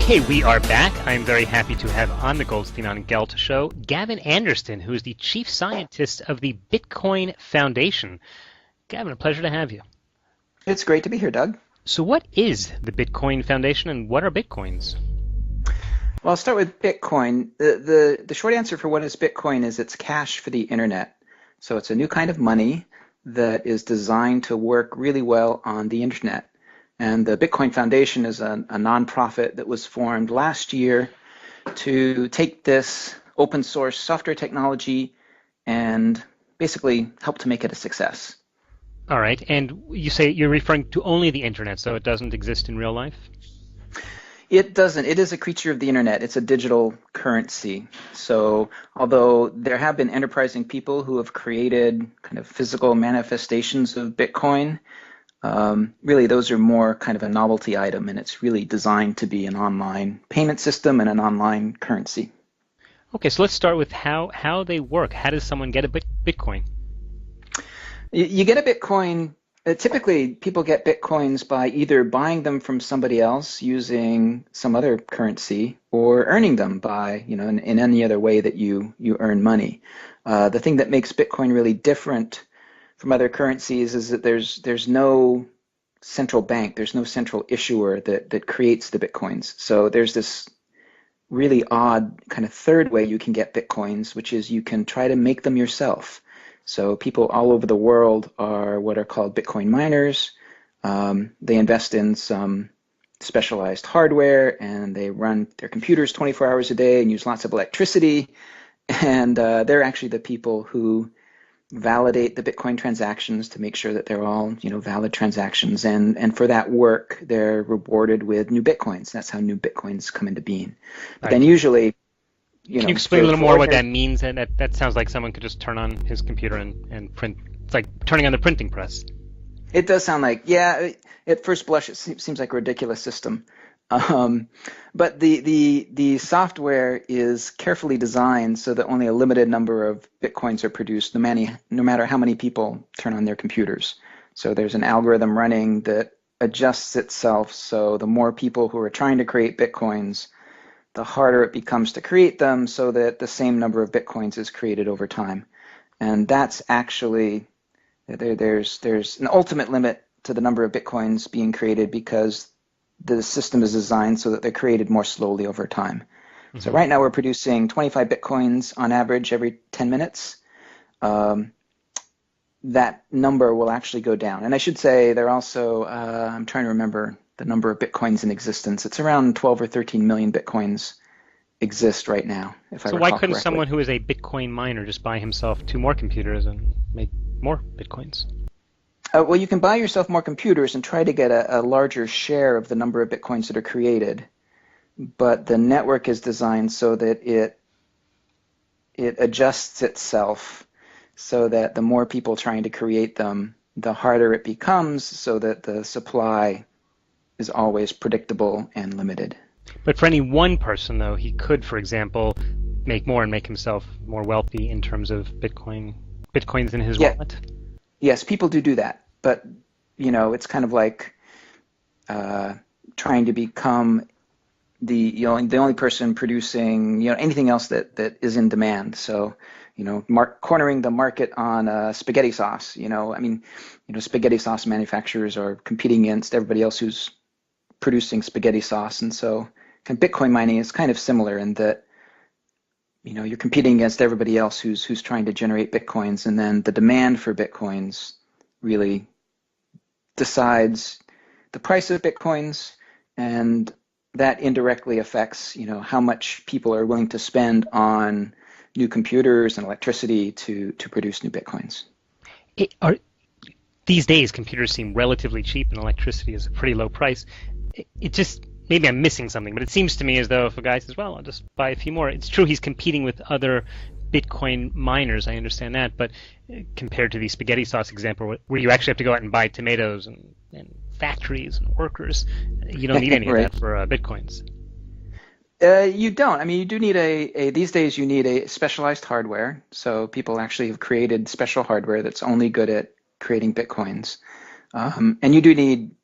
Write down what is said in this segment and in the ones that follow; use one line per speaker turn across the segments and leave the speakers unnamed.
Okay, we are back. I'm very happy to have on the Goldstein on Gelt show Gavin Andresen, who is the chief scientist of the Bitcoin Foundation. Gavin, a pleasure to have you.
It's great to be here, Doug.
So what is the Bitcoin Foundation and what are Bitcoins?
Well, I'll start with Bitcoin. The short answer for what is Bitcoin is it's cash for the internet. So it's a new kind of money that is designed to work really well on the internet. And the Bitcoin Foundation is a nonprofit that was formed last year to take this open source software technology and basically help to make it a success.
All right, and you say you're referring to only the internet, so it doesn't exist in real life?
It doesn't. It is a creature of the internet. It's a digital currency. So although there have been enterprising people who have created kind of physical manifestations of Bitcoin, really those are more kind of a novelty item, and it's really designed to be an online payment system and an online currency.
Okay, so let's start with how they work. How does someone get a Bitcoin?
You get a Bitcoin. Typically, people get Bitcoins by either buying them from somebody else using some other currency or earning them by, in any other way that you earn money. The thing that makes Bitcoin really different from other currencies is that there's no central bank, there's no central issuer that creates the Bitcoins. So there's this really odd kind of third way you can get Bitcoins, which is you can try to make them yourself. So people all over the world are what are called Bitcoin miners. They invest in some specialized hardware and they run their computers 24 hours a day and use lots of electricity. And they're actually the people who validate the Bitcoin transactions to make sure that they're all, valid transactions. And for that work, they're rewarded with new Bitcoins. That's how new Bitcoins come into being. But then usually,
Can you explain a little more what that means? And that sounds like someone could just turn on his computer and print. It's like turning on the printing press.
It does sound like, yeah, at first blush, it seems like a ridiculous system. But the software is carefully designed so that only a limited number of Bitcoins are produced, no matter how many people turn on their computers. So there's an algorithm running that adjusts itself so the more people who are trying to create Bitcoins, the harder it becomes to create them so that the same number of Bitcoins is created over time. And that's actually, there's an ultimate limit to the number of Bitcoins being created because the system is designed so that they're created more slowly over time. Mm-hmm. So right now we're producing 25 Bitcoins on average every 10 minutes. That number will actually go down. And I should say they're also, I'm trying to remember the number of Bitcoins in existence. It's around 12 or 13 million Bitcoins exist right now, if I recall
correctly. So why couldn't
correctly.
Someone who is a Bitcoin miner just buy himself 2 more computers and make more Bitcoins?
Well, you can buy yourself more computers and try to get a larger share of the number of Bitcoins that are created, but the network is designed so that it adjusts itself so that the more people trying to create them, the harder it becomes so that the supply is always predictable and limited.
But for any one person, though, he could, for example, make more and make himself more wealthy in terms of Bitcoins in his wallet?
Yes, people do that. But, it's kind of like trying to become the only person producing, anything else that is in demand. So, cornering the market on spaghetti sauce. Spaghetti sauce manufacturers are competing against everybody else who's producing spaghetti sauce, and so Bitcoin mining is kind of similar in that you're competing against everybody else who's trying to generate Bitcoins, and then the demand for Bitcoins really decides the price of Bitcoins, and that indirectly affects how much people are willing to spend on new computers and electricity to produce new Bitcoins.
These days, computers seem relatively cheap, and electricity is a pretty low price. It just, maybe I'm missing something, but it seems to me as though if a guy says, well, I'll just buy a few more. It's true he's competing with other Bitcoin miners, I understand that, but compared to the spaghetti sauce example, where you actually have to go out and buy tomatoes and factories and workers, you don't need any
right.
of that for Bitcoins.
You don't. You do need these days you need a specialized hardware. So people actually have created special hardware that's only good at creating Bitcoins. And you do need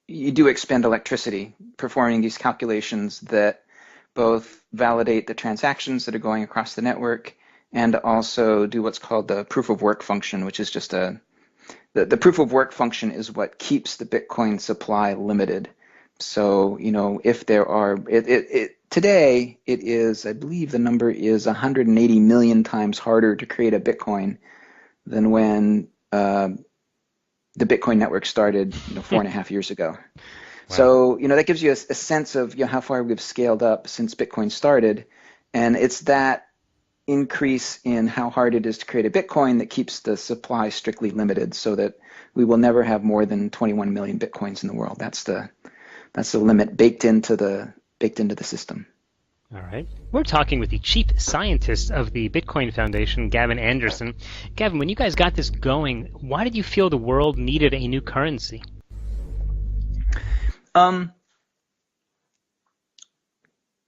you do expend electricity performing these calculations that both validate the transactions that are going across the network and also do what's called the proof of work function, which is just the proof of work function is what keeps the Bitcoin supply limited. So, if there are, today it is, I believe the number is 180 million times harder to create a Bitcoin than when the Bitcoin network started, 4.5 years ago. Wow. So, that gives you a sense of how far we've scaled up since Bitcoin started. And it's that increase in how hard it is to create a Bitcoin that keeps the supply strictly limited so that we will never have more than 21 million Bitcoins in the world. That's the limit baked into the system.
All right. We're talking with the chief scientist of the Bitcoin Foundation, Gavin Andresen. Gavin, when you guys got this going, why did you feel the world needed a new currency?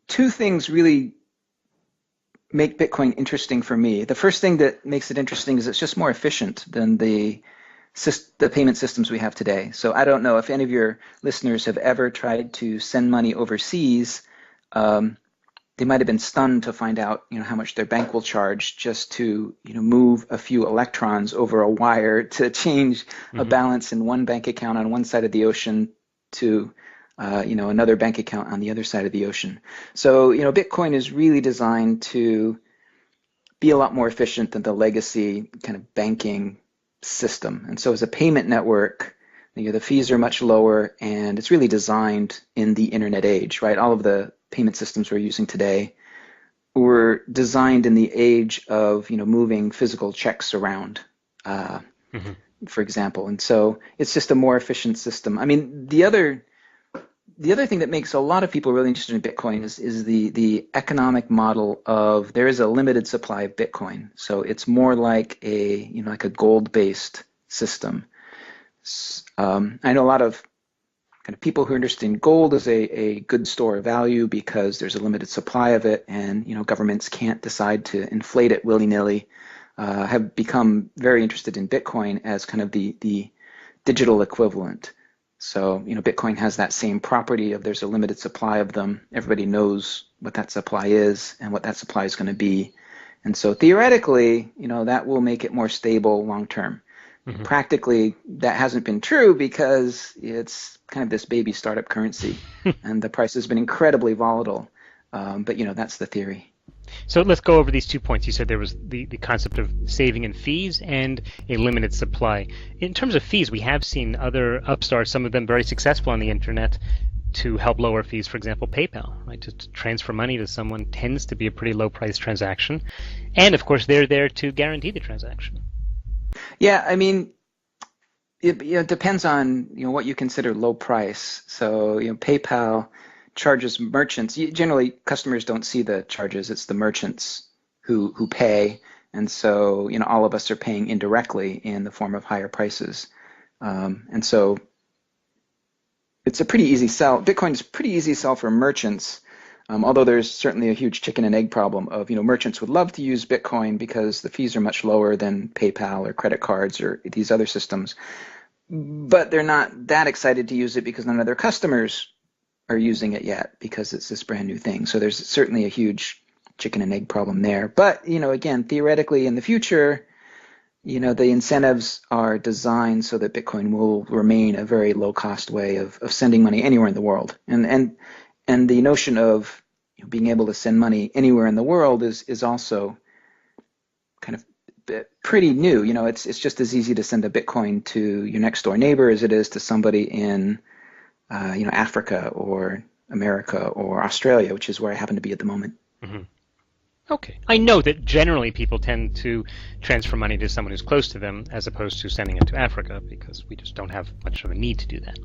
Two things really make Bitcoin interesting for me. The first thing that makes it interesting is it's just more efficient than the payment systems we have today. So I don't know if any of your listeners have ever tried to send money overseas. They might have been stunned to find out, how much their bank will charge just to, move a few electrons over a wire to change a balance in one bank account on one side of the ocean to, another bank account on the other side of the ocean. So, Bitcoin is really designed to be a lot more efficient than the legacy kind of banking system. And so as a payment network, the fees are much lower, and it's really designed in the internet age, right? All of the payment systems we're using today were designed in the age of, moving physical checks around, for example. And so it's just a more efficient system. I mean, the other thing that makes a lot of people really interested in Bitcoin is the economic model of there is a limited supply of Bitcoin. So it's more like a gold-based system. I know a lot of kind of people who are interested in gold as a good store of value because there's a limited supply of it, and governments can't decide to inflate it willy-nilly. Have become very interested in Bitcoin as kind of the digital equivalent. So, Bitcoin has that same property of there's a limited supply of them. Everybody knows what that supply is and what that supply is going to be. And so theoretically, that will make it more stable long term. Practically, that hasn't been true because it's kind of this baby startup currency and the price has been incredibly volatile. But, that's the theory.
So let's go over these 2 points. You said there was the concept of saving in fees and a limited supply. In terms of fees, we have seen other upstarts, some of them very successful on the internet, to help lower fees. For example, PayPal, right? To transfer money to someone tends to be a pretty low price transaction. And of course, they're there to guarantee the transaction.
Yeah, I mean, it depends on what you consider low price. So PayPal charges merchants. Generally, customers don't see the charges. It's the merchants who pay, and so all of us are paying indirectly in the form of higher prices. And so it's a pretty easy sell. Bitcoin is pretty easy sell for merchants. Although there's certainly a huge chicken and egg problem of, merchants would love to use Bitcoin because the fees are much lower than PayPal or credit cards or these other systems, but they're not that excited to use it because none of their customers are using it yet because it's this brand new thing. So there's certainly a huge chicken and egg problem there. But, again, theoretically in the future, the incentives are designed so that Bitcoin will remain a very low cost way of sending money anywhere in the world. And the notion of being able to send money anywhere in the world is also kind of pretty new. It's just as easy to send a Bitcoin to your next door neighbor as it is to somebody in Africa or America or Australia, which is where I happen to be at the moment.
Okay. I know that generally people tend to transfer money to someone who's close to them as opposed to sending it to Africa because we just don't have much of a need to do that.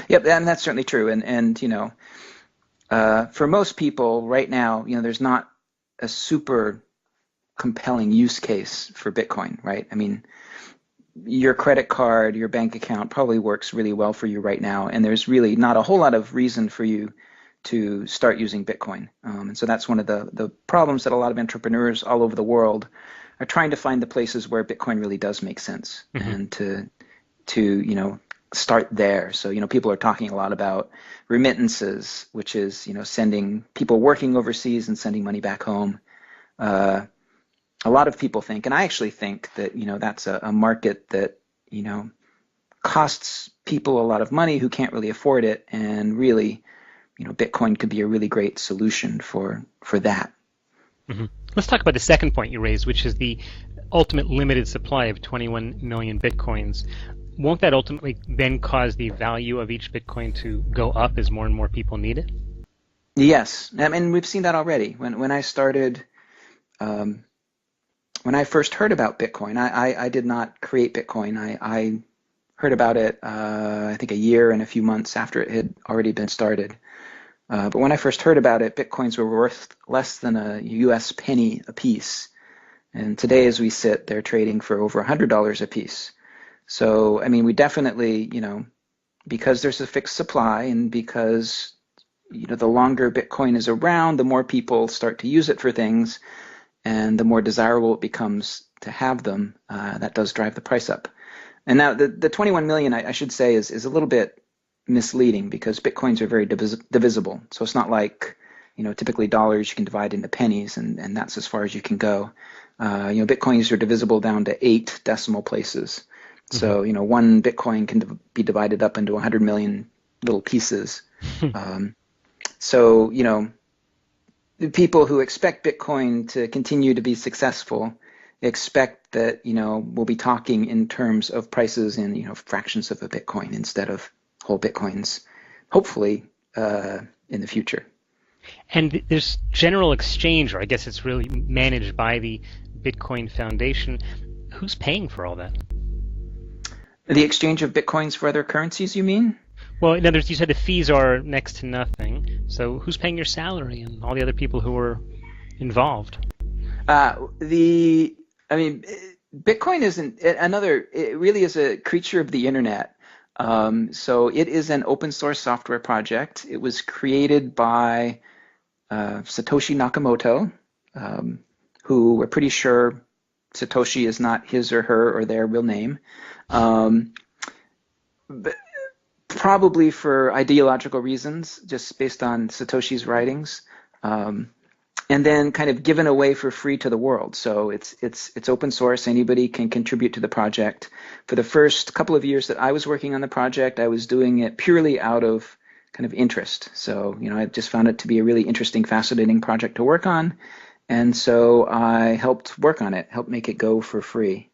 Yep, and that's certainly true. And for most people right now, there's not a super compelling use case for Bitcoin, right? I mean, your credit card, your bank account probably works really well for you right now, and there's really not a whole lot of reason for you to start using Bitcoin. And so that's one of the problems that a lot of entrepreneurs all over the world are trying to find the places where Bitcoin really does make sense and to start there. So, people are talking a lot about remittances, which is, sending people working overseas and sending money back home. A lot of people think, and I actually think that, that's a market that, costs people a lot of money who can't really afford it. And really, Bitcoin could be a really great solution for that.
Mm-hmm. Let's talk about the second point you raised, which is the ultimate limited supply of 21 million Bitcoins. Won't that ultimately then cause the value of each Bitcoin to go up as more and more people need it?
Yes, I mean, we've seen that already. When I started, when I first heard about Bitcoin, I did not create Bitcoin. I heard about it, I think a year and a few months after it had already been started. But when I first heard about it, Bitcoins were worth less than a US penny a piece. And today, as we sit, they're trading for over $100 a piece. So, I mean, we definitely, because there's a fixed supply and because, the longer Bitcoin is around, the more people start to use it for things and the more desirable it becomes to have them. That does drive the price up. And now the 21 million, I should say, is a little bit misleading because Bitcoins are very divisible. So it's not like, typically dollars you can divide into pennies and that's as far as you can go. Bitcoins are divisible down to 8 decimal places. So, one Bitcoin can be divided up into 100 million little pieces. So, the people who expect Bitcoin to continue to be successful expect that, we'll be talking in terms of prices in, fractions of a Bitcoin instead of whole Bitcoins, hopefully in the future.
And there's general exchange, or I guess it's really managed by the Bitcoin Foundation. Who's paying for all that?
The exchange of Bitcoins for other currencies, you mean?
Well, in other words, you said the fees are next to nothing. So who's paying your salary and all the other people who are involved?
Bitcoin isn't another. It really is a creature of the internet. So it is an open source software project. It was created by Satoshi Nakamoto, who we're pretty sure Satoshi is not his or her or their real name. But probably for ideological reasons, just based on Satoshi's writings, and then kind of given away for free to the world. So it's open source. Anybody can contribute to the project. For the first couple of years that I was working on the project, I was doing it purely out of kind of interest. So, I just found it to be a really interesting, fascinating project to work on. And so I helped work on it, helped make it go for free.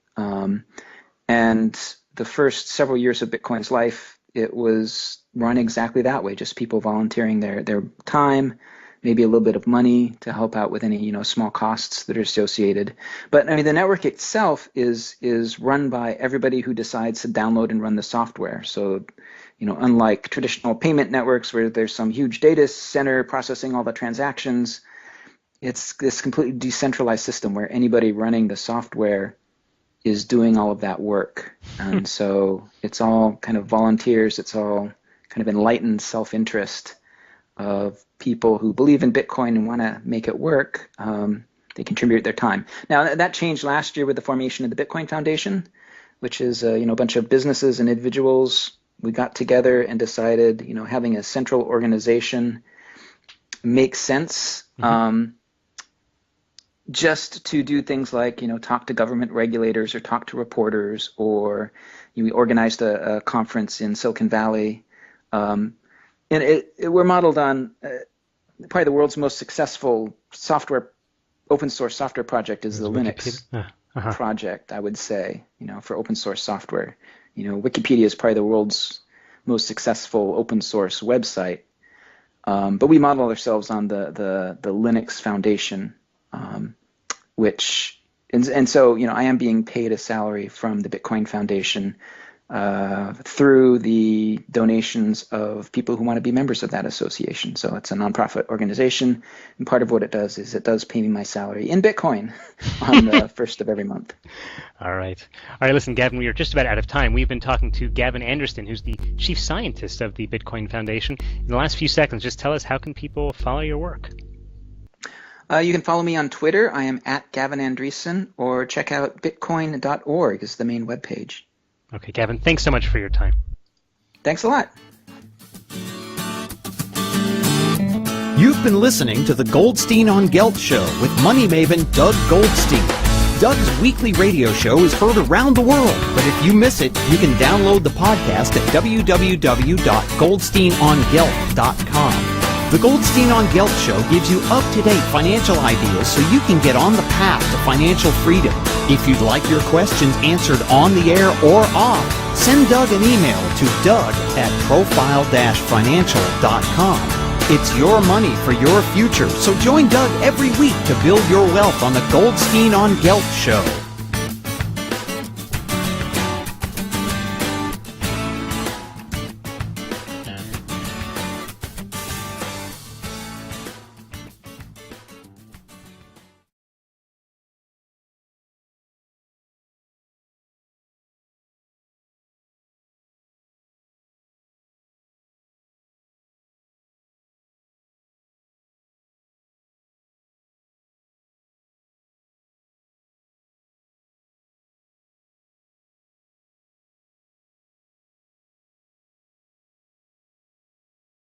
And the first several years of Bitcoin's life, it was run exactly that way, just people volunteering their time, maybe a little bit of money to help out with any, small costs that are associated. But I mean, the network itself is run by everybody who decides to download and run the software. So, unlike traditional payment networks where there's some huge data center processing all the transactions, it's this completely decentralized system where anybody running the software is doing all of that work. And so it's all kind of volunteers. It's all kind of enlightened self-interest of people who believe in Bitcoin and want to make it work. They contribute their time. Now, that changed last year with the formation of the Bitcoin Foundation, which is a bunch of businesses and individuals. We got together and decided, having a central organization makes sense. Just to do things like, talk to government regulators or talk to reporters, or we organized a conference in Silicon Valley. And we're modeled on probably the world's most successful open source software project is the Linux project, I would say, for open source software. Wikipedia is probably the world's most successful open source website. But we model ourselves on the Linux Foundation, so I am being paid a salary from the Bitcoin Foundation through the donations of people who want to be members of that association. So it's a nonprofit organization, and part of what it does is it does pay me my salary in Bitcoin on the first of every month.
All right. Listen, Gavin, we are just about out of time. We've been talking to Gavin Andresen, who's the chief scientist of the Bitcoin Foundation. In the last few seconds, just tell us, how can people follow your work?
You can follow me on Twitter. I am at Gavin Andresen, or check out bitcoin.org is the main webpage.
Okay, Gavin, thanks so much for your time.
Thanks a lot.
You've been listening to the Goldstein on Gelt Show with money maven Doug Goldstein. Doug's weekly radio show is heard around the world, but if you miss it, you can download the podcast at www.goldsteinongelt.com. The Goldstein on Gelt Show gives you up-to-date financial ideas so you can get on the path to financial freedom. If you'd like your questions answered on the air or off, send Doug an email to doug@profile-financial.com. It's your money for your future, so join Doug every week to build your wealth on the Goldstein on Gelt Show.